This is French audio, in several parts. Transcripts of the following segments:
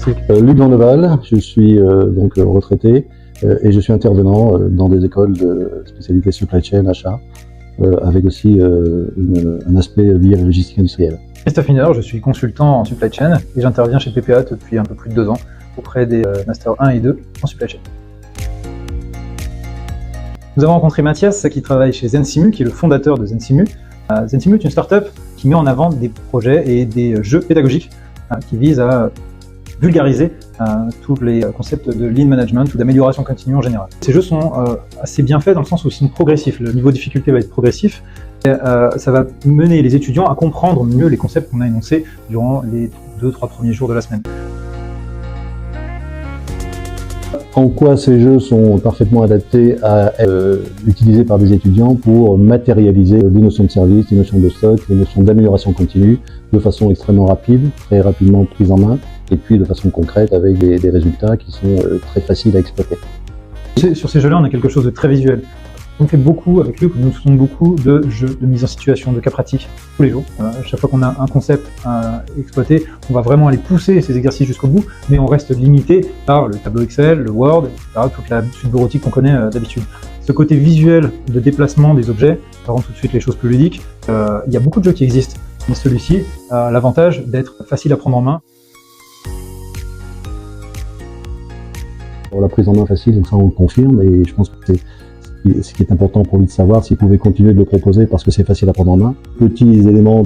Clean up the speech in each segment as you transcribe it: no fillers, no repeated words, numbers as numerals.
Merci. Luc Vandeval, je suis donc retraité et je suis intervenant dans des écoles de spécialité supply chain, achat, avec aussi un aspect lié à la logistique industrielle. Christophe Hiner, je suis consultant en supply chain et j'interviens chez PPA depuis un peu plus de 2 ans auprès des Master 1 et 2 en supply chain. Nous avons rencontré Mathias qui travaille chez Zensimu, qui est le fondateur de Zensimu. Zensimu est une startup qui met en avant des projets et des jeux pédagogiques qui visent à vulgariser tous les concepts de lean management ou d'amélioration continue en général. Ces jeux sont assez bien faits dans le sens où ils sont progressifs. Le niveau de difficulté va être progressif et ça va mener les étudiants à comprendre mieux les concepts qu'on a énoncés durant les 2-3 premiers jours de la semaine. En quoi ces jeux sont parfaitement adaptés à être utilisés par des étudiants pour matérialiser des notions de service, des notions de stock, des notions d'amélioration continue de façon extrêmement rapide, très rapidement prise en main, et puis de façon concrète avec des résultats qui sont très faciles à exploiter. Sur ces jeux-là, on a quelque chose de très visuel. On fait beaucoup, avec Luc, nous faisons beaucoup de jeux de mise en situation, de cas pratiques, tous les jours. Chaque fois qu'on a un concept à exploiter, on va vraiment aller pousser ces exercices jusqu'au bout, mais on reste limité par le tableau Excel, le Word, etc., toute la suite bureautique qu'on connaît d'habitude. Ce côté visuel de déplacement des objets, ça rend tout de suite les choses plus ludiques. Il y a beaucoup de jeux qui existent, mais celui-ci a l'avantage d'être facile à prendre en main. Pour la prise en main facile, donc ça on le confirme, et je pense que c'est ce qui est important pour lui de savoir, s'il pouvait continuer de le proposer parce que c'est facile à prendre en main. Petits éléments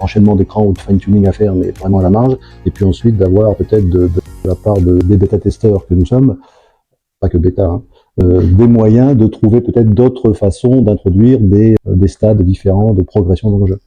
d'enchaînement d'écran ou de fine-tuning à faire, mais vraiment à la marge. Et puis ensuite d'avoir peut-être de la part des bêta-testeurs que nous sommes, pas que bêta, des moyens de trouver peut-être d'autres façons d'introduire des stades différents de progression dans le jeu.